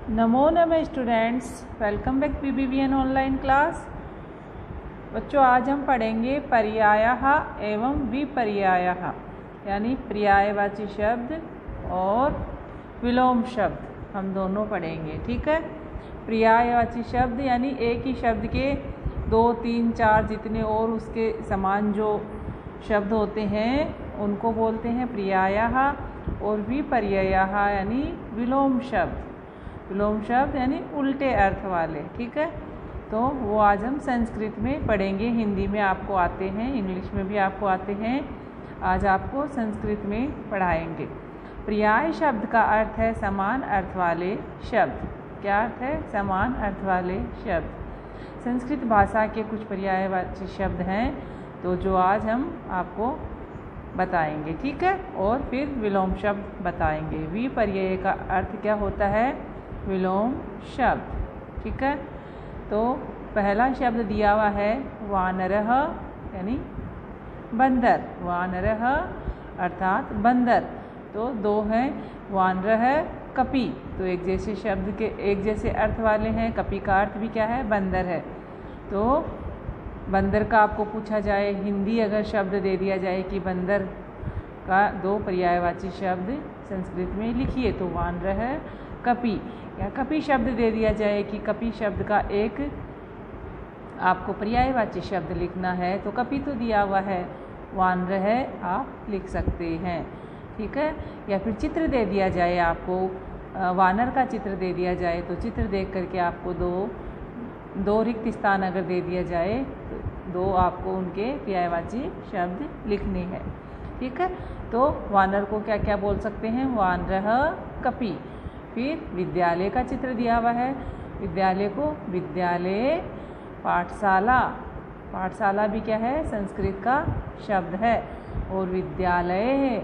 नमो नमः students, welcome back PBVN online class. बच्चों, आज हम पढ़ेंगे पर्यायः एवं विपर्यायः, यानी पर्यायवाची शब्द और विलोम शब्द हम दोनों पढ़ेंगे। ठीक है। पर्यायवाची शब्द यानी एक ही शब्द के 2, 3, 4 जितने और उसके समान जो शब्द होते हैं उनको बोलते हैं पर्यायः, और विपर्यायः यानी विलोम शब्द। विलोम शब्द यानी उल्टे अर्थ वाले। ठीक है। तो वो आज हम संस्कृत में पढ़ेंगे। हिंदी में आपको आते हैं, इंग्लिश में भी आपको आते हैं, आज आपको संस्कृत में पढ़ाएंगे। पर्याय शब्द का अर्थ है समान अर्थ वाले शब्द। क्या अर्थ है? समान अर्थ वाले शब्द। संस्कृत भाषा के कुछ पर्यायवाची शब्द हैं तो जो आज हम आपको बताएंगे। ठीक है। और फिर विलोम शब्द बताएंगे। विपर्यय का अर्थ क्या होता है? विलोम शब्द। ठीक है। तो पहला शब्द दिया हुआ है वानरः, यानी बंदर। वानरः अर्थात बंदर। तो दो हैं, वानरः, कपि। तो एक जैसे शब्द के एक जैसे अर्थ वाले हैं। कपि का अर्थ भी क्या है? बंदर है। तो बंदर का आपको पूछा जाए, हिंदी अगर शब्द दे दिया जाए कि बंदर का 2 पर्यायवाची शब्द संस्कृत में लिखिए, तो वानरः, कपि। या कपि शब्द दे दिया जाए कि कपि शब्द का एक आपको पर्यायवाची शब्द लिखना है, तो कपि तो दिया हुआ है, वानरः आप लिख सकते हैं। ठीक है। या फिर चित्र दे दिया जाए आपको, वानर का चित्र दे दिया जाए, तो चित्र देख करके आपको दो रिक्त स्थान अगर दे दिया जाए तो 2 आपको उनके पर्यायवाची शब्द लिखने हैं। ठीक है। तो वानर को क्या क्या बोल सकते हैं? वानरः, कपि। फिर विद्यालय का चित्र दिया हुआ है, विद्यालय को विद्यालय, पाठशाला। पाठशाला भी क्या है? संस्कृत का शब्द है। और विद्यालय है,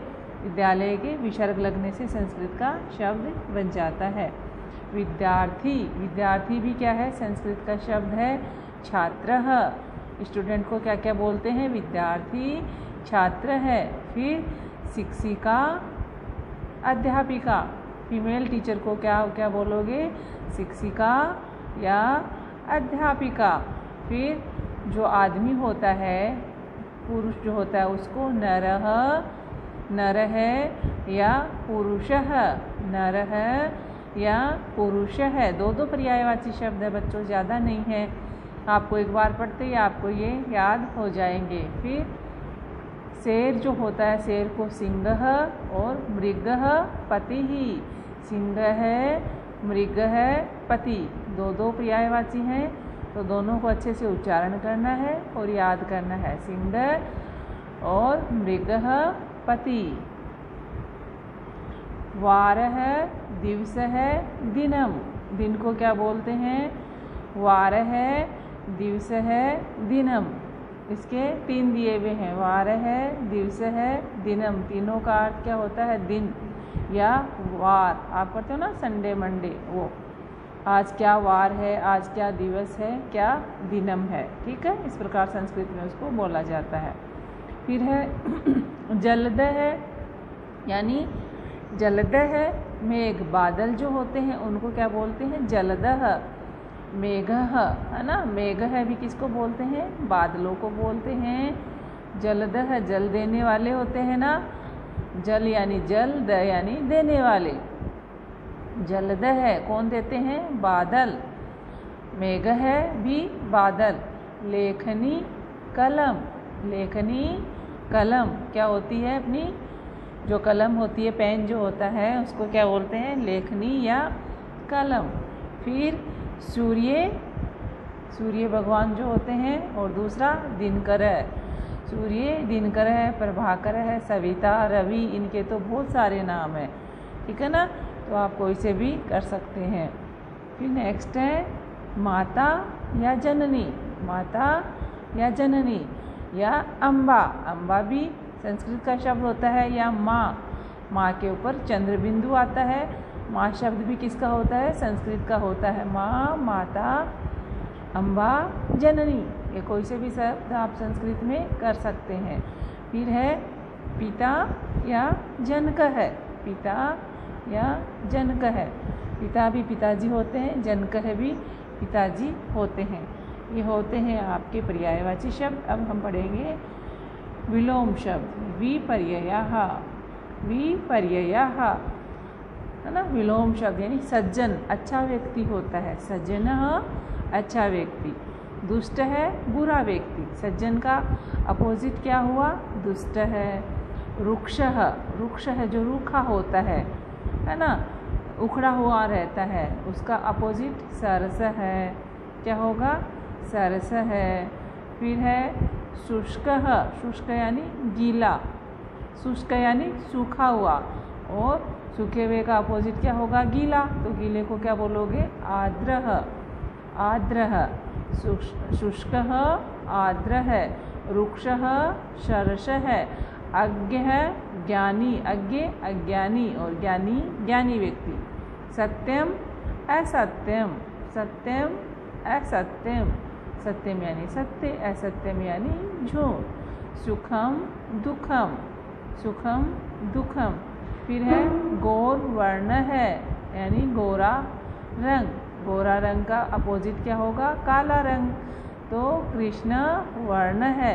विद्यालय के विसर्ग लगने से संस्कृत का शब्द बन जाता है। विद्यार्थी, विद्यार्थी भी क्या है? संस्कृत का शब्द है। छात्रः, स्टूडेंट को क्या क्या बोलते हैं? विद्यार्थी, छात्र है। फिर शिक्षिका, अध्यापिका। फीमेल टीचर को क्या बोलोगे? शिक्षिका या अध्यापिका। फिर जो आदमी होता है, पुरुष जो होता है, उसको नरः, नर है या पुरुषः, नर है या पुरुष है। 2 पर्यायवाची शब्द है बच्चों, ज़्यादा नहीं है। आपको एक बार पढ़ते ही आपको ये याद हो जाएंगे। फिर शेर जो होता है, शेर को सिंहः और मृगः पतिः। सिंह है, मृग है, पति। 2 पर्यायवाची हैं, तो दोनों को अच्छे से उच्चारण करना है और याद करना है। सिंह और मृगः पति। वारः, दिवस है, दिनम। दिन को क्या बोलते हैं? वार है, दिवस है, दिनम। इसके 3 दिए हुए हैं, वार है, दिवस है, दिनम। तीनों का अर्थ क्या होता है? दिन या वार। आप करते हो ना संडे मंडे, वो आज क्या वार है, आज क्या दिवस है, क्या दिनम है। ठीक है। इस प्रकार संस्कृत में उसको बोला जाता है। फिर है जलद है, यानी जलद है मेघ। बादल जो होते हैं उनको क्या बोलते हैं? जलदः। मेघः, है ना। मेघ है भी किसको बोलते हैं? बादलों को बोलते हैं। जलदः, जल देने वाले होते हैं ना। जल यानी जल, द यानी देने वाले। जलद है कौन देते हैं? बादल। मेघ है भी बादल। लेखनी, कलम। लेखनी, कलम क्या होती है? अपनी जो कलम होती है, पेन जो होता है, उसको क्या बोलते हैं? लेखनी या कलम। फिर सूर्य, सूर्य भगवान जो होते हैं। और दूसरा दिनकर है। सूर्य, दिनकर है, प्रभाकर है, सविता, रवि। इनके तो बहुत सारे नाम हैं। ठीक है ना। तो आप कोई से भी कर सकते हैं। फिर नेक्स्ट है माता या जननी। माता या जननी या अम्बा। अम्बा भी संस्कृत का शब्द होता है। या माँ, माँ के ऊपर चंद्र बिंदु आता है। माँ शब्द भी किसका होता है? संस्कृत का होता है। माँ, माता, अम्बा, जननी। ये कोई से भी शब्द आप संस्कृत में कर सकते हैं। फिर है पिता या जनक है। पिता या जनक है। पिता भी पिताजी होते हैं, जनकः भी पिताजी होते हैं। ये होते हैं आपके पर्यायवाची शब्द। अब हम पढ़ेंगे विलोम शब्द। विपर्ययः, विपर्ययः, है ना। विलोम शब्द यानी सज्जन, अच्छा व्यक्ति होता है। सज्जनः अच्छा व्यक्ति। दुष्ट है बुरा व्यक्ति। सज्जन का अपोजिट क्या हुआ? दुष्ट है। रुक्षः, रुक्ष है जो रूखा होता है ना, उखड़ा हुआ रहता है, उसका अपोजिट सरस है। क्या होगा? सरस है। फिर है शुष्कः, शुष्क यानी गीला, शुष्क यानी सूखा हुआ, और सूखे हुए का अपोजिट क्या होगा? गीला। तो गीले को क्या बोलोगे? आर्द्रः, आर्द्रः। शुष्कः आर्द्रः। रुक्षः शरस है। अज्ञ है ज्ञानी, अज्ञ अज्ञानी, और ज्ञानी ज्ञानी व्यक्ति। सत्यम असत्यम, सत्यम असत्यम, सत्यम यानी सत्य, असत्यम यानी झूठ। सुखम दुखम, सुखम दुखम। फिर है गौर वर्ण है यानी गोरा रंग। गोरा रंग का अपोजिट क्या होगा? काला रंग। तो कृष्ण वर्ण है।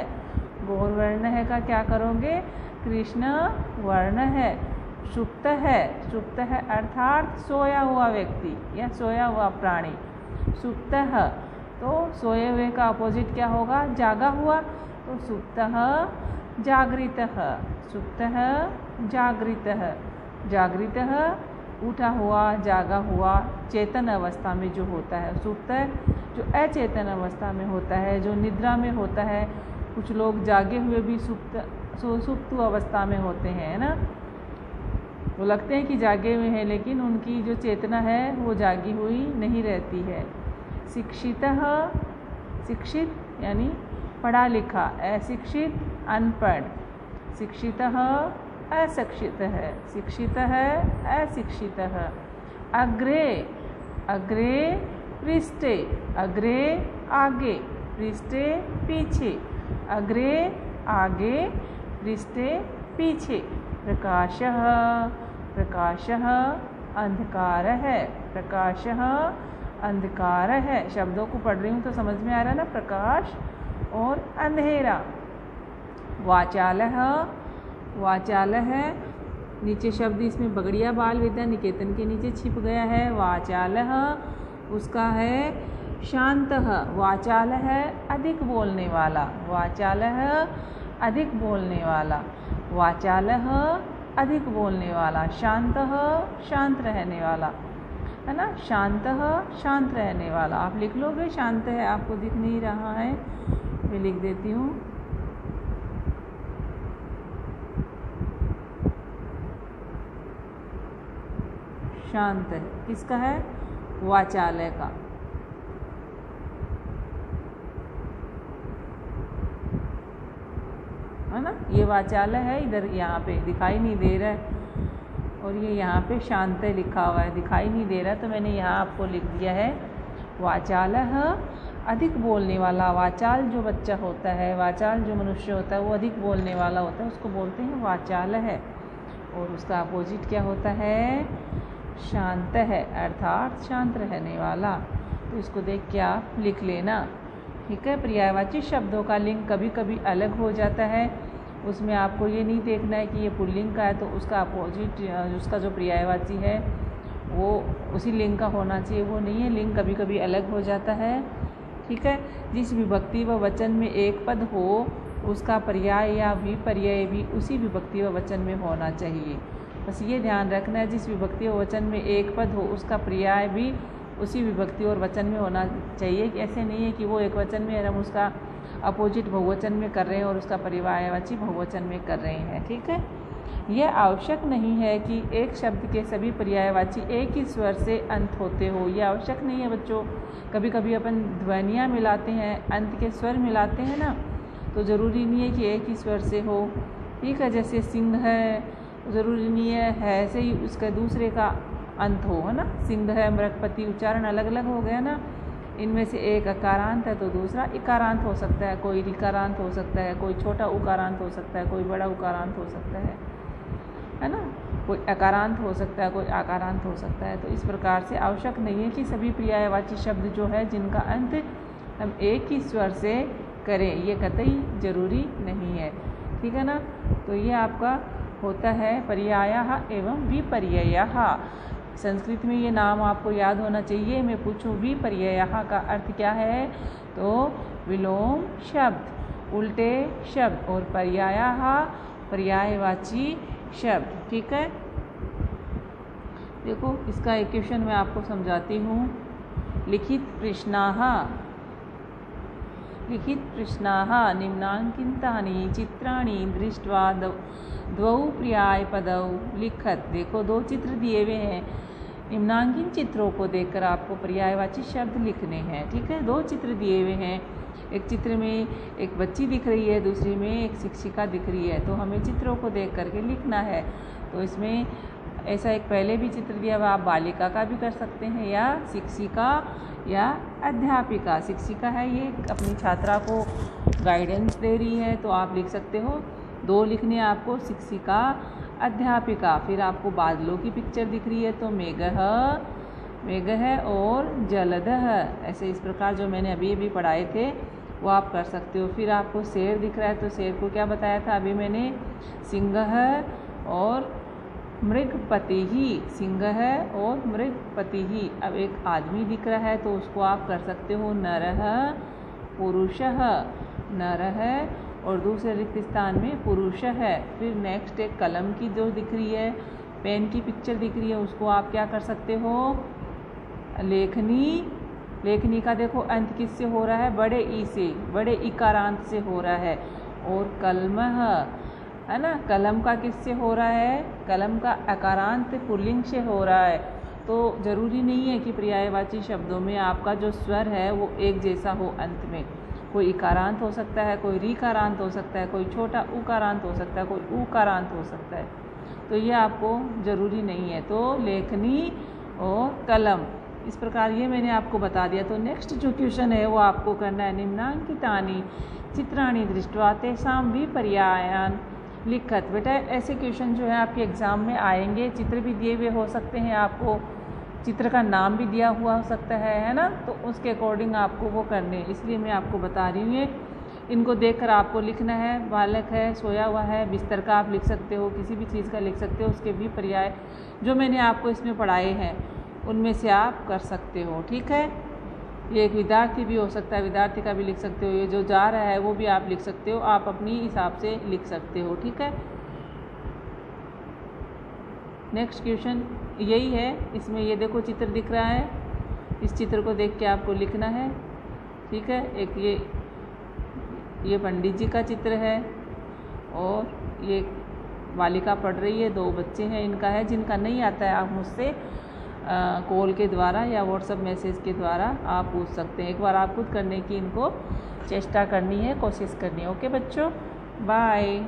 गौर वर्ण है का क्या करोगे? कृष्ण वर्ण है। सुप्त है, सुप्त है अर्थात सोया हुआ व्यक्ति या सोया हुआ प्राणी। सुप्त है तो सोए हुए का अपोजिट क्या होगा? जागा हुआ। तो सुप्तः जागृतः, सुप्तः जागृतः, जागृतः उठा हुआ, जागा हुआ, चेतन अवस्था में जो होता है। सुप्त जो अचेतन अवस्था में होता है, जो निद्रा में होता है। कुछ लोग जागे हुए भी सुप्त अवस्था में होते हैं, है ना। वो लगते हैं कि जागे हुए हैं, लेकिन उनकी जो चेतना है वो जागी हुई नहीं रहती है। शिक्षितः, शिक्षित यानी पढ़ा लिखा। अशिक्षित अनपढ़। शिक्षितः अशिक्षित है, शिक्षित है अशिक्षित है। अग्रे, अग्रे पृष्ठे, अग्रे आगे, पृष्ठे पीछे। अग्रे आगे, पृष्ठे पीछे। प्रकाशः, प्रकाशः अंधकार है, प्रकाशः अंधकार है। शब्दों को पढ़ रही हूँ तो समझ में आ रहा है ना, प्रकाश और अंधेरा। वाचालः, वाचालय है, नीचे शब्द इसमें बगड़िया बाल विद्या निकेतन के नीचे छिप गया है। वाचालः उसका है शांतः। वाचालय है अधिक बोलने वाला, वाचालः अधिक बोलने वाला, वाचालः अधिक बोलने वाला। शांतः शांत रहने वाला, है ना। शांतः शांत रहने वाला। आप लिख लोगे शांत है, आपको दिख नहीं रहा है, मैं लिख देती हूँ। शांत है किसका है? वाचालय का। है ना, ये वाचालय है, इधर यहाँ पे दिखाई नहीं दे रहा है, और ये यहाँ पे शांत लिखा हुआ है, दिखाई नहीं दे रहा, तो मैंने यहाँ आपको लिख दिया है वाचालः अधिक बोलने वाला। वाचाल जो बच्चा होता है, वाचाल जो मनुष्य होता है वो अधिक बोलने वाला होता है, उसको बोलते हैं वाचाल है। और उसका अपोजिट क्या होता है? शांत है, अर्थात शांत रहने वाला। तो इसको देख के आप लिख लेना, ठीक है। पर्यायवाची शब्दों का लिंग कभी कभी अलग हो जाता है, उसमें आपको ये नहीं देखना है कि ये पुल्लिंग का है तो उसका अपोजिट, उसका जो पर्यायवाची है वो उसी लिंग का होना चाहिए, वो नहीं है। लिंग कभी कभी अलग हो जाता है, ठीक है। जिस विभक्ति व वचन में एक पद हो उसका पर्याय या विपर्यय भी उसी विभक्ति व वचन में होना चाहिए। बस ये ध्यान रखना है, जिस विभक्ति व वचन में एक पद हो उसका पर्याय भी उसी विभक्ति और वचन में होना चाहिए। कि ऐसे नहीं है कि वो एक वचन में हम उसका अपोजिट बहुवचन में कर रहे हैं और उसका पर्यायवाची बहुवचन में कर रहे हैं, ठीक है। यह आवश्यक नहीं है कि एक शब्द के सभी पर्यायवाची एक ही स्वर से अंत होते हो, यह आवश्यक नहीं है बच्चों। कभी कभी अपन ध्वनियाँ मिलाते हैं, अंत के स्वर मिलाते हैं ना, तो ज़रूरी नहीं है कि एक ही स्वर से हो, ठीक है। जैसे सिंह है, ज़रूरी नहीं है से ही उसका दूसरे का अंत हो, है ना। सिंह है, मृगपति, उच्चारण अलग अलग हो गया ना। इनमें से एक अकारांत है तो दूसरा इकारांत हो सकता है, कोई ऋकारांत हो सकता है, कोई छोटा उकारांत हो सकता है, कोई बड़ा उकारांत हो सकता है ना। कोई अकारांत हो सकता है, कोई आकारांत हो सकता है। तो इस प्रकार से आवश्यक नहीं है कि सभी पर्यायवाची शब्द जो है जिनका अंत हम एक ही स्वर से करें, ये कतई जरूरी नहीं है, ठीक है ना। तो ये आपका होता है पर्यायः एवं विपर्ययः। संस्कृत में ये नाम आपको याद होना चाहिए। मैं पूछूं विपर्ययः का अर्थ क्या है, तो विलोम शब्द, उल्टे शब्द, और पर्यायः पर्यायवाची शब्द, ठीक है। देखो इसका एक क्वेश्चन मैं आपको समझाती हूँ। लिखित प्रश्नाः निम्नांकितानि चित्राणि दृष्ट्वा द्वौ पर्यायपदौ लिखत। देखो 2 चित्र दिए हुए हैं, निम्नांकित चित्रों को देखकर आपको पर्यायवाची शब्द लिखने हैं, ठीक है। 2 चित्र दिए हुए हैं, एक चित्र में एक बच्ची दिख रही है, दूसरी में एक शिक्षिका दिख रही है। तो हमें चित्रों को देख करके लिखना है। तो इसमें ऐसा एक पहले भी चित्र दिया हुआ, आप बालिका का भी कर सकते हैं, या शिक्षिका या अध्यापिका। शिक्षिका है, ये अपनी छात्रा को गाइडेंस दे रही है, तो आप लिख सकते हो। 2 लिखने आपको, शिक्षिका अध्यापिका। फिर आपको बादलों की पिक्चर दिख रही है, तो मेघः और जलदः, ऐसे इस प्रकार जो मैंने अभी पढ़ाए थे वो आप कर सकते हो। फिर आपको शेर दिख रहा है, तो शेर को क्या बताया था अभी मैंने, सिंहः और मृगपतिः, सिंहः और मृगपतिः। अब एक आदमी दिख रहा है, तो उसको आप कर सकते हो नरः पुरुषः, नरः, और दूसरे रिक्त स्थान में पुरुष है। फिर नेक्स्ट एक कलम की जो दिख रही है, पेन की पिक्चर दिख रही है, उसको आप क्या कर सकते हो, लेखनी। लेखनी का देखो अंत किससे हो रहा है, बड़े ई से, बड़े इकारांत से हो रहा है। और कलमः है ना, कलम का किससे हो रहा है, कलम का अकारांत पुल्लिंग से हो रहा है। तो ज़रूरी नहीं है कि पर्यायवाची शब्दों में आपका जो स्वर है वो एक जैसा हो अंत में। कोई इकारांत हो सकता है, कोई रीकारांत हो सकता है, कोई छोटा उकारांत हो सकता है, कोई उकारांत हो सकता है। तो ये आपको ज़रूरी नहीं है। तो लेखनी और कलम, इस प्रकार ये मैंने आपको बता दिया। तो नेक्स्ट जो क्वेश्चन है वो आपको करना है, निम्नांकितानि चित्राणि दृष्ट्वा तेषां विपर्यायान् लिखत। बेटा ऐसे क्वेश्चन जो है आपके एग्ज़ाम में आएंगे, चित्र भी दिए हुए हो सकते हैं, आपको चित्र का नाम भी दिया हुआ हो सकता है ना। तो उसके अकॉर्डिंग आपको वो करने, इसलिए मैं आपको बता रही हूँ। इनको देखकर आपको लिखना है। बालक है, सोया हुआ है, बिस्तर का आप लिख सकते हो, किसी भी चीज़ का लिख सकते हो। उसके भी पर्याय जो मैंने आपको इसमें पढ़ाए हैं उनमें से आप कर सकते हो, ठीक है। ये एक विद्यार्थी भी हो सकता है, विद्यार्थी का भी लिख सकते हो। ये जो जा रहा है वो भी आप लिख सकते हो, आप अपनी हिसाब से लिख सकते हो, ठीक है। नेक्स्ट क्वेश्चन यही है। इसमें ये देखो चित्र दिख रहा है, इस चित्र को देख के आपको लिखना है, ठीक है। एक ये पंडित जी का चित्र है, और ये बालिका पढ़ रही है, 2 बच्चे हैं इनका है। जिनका नहीं आता है आप मुझसे कॉल के द्वारा या व्हाट्सएप मैसेज के द्वारा आप पूछ सकते हैं। एक बार आप खुद करने की इनको चेष्टा करनी है, कोशिश करनी है। ओके बच्चों, बाय।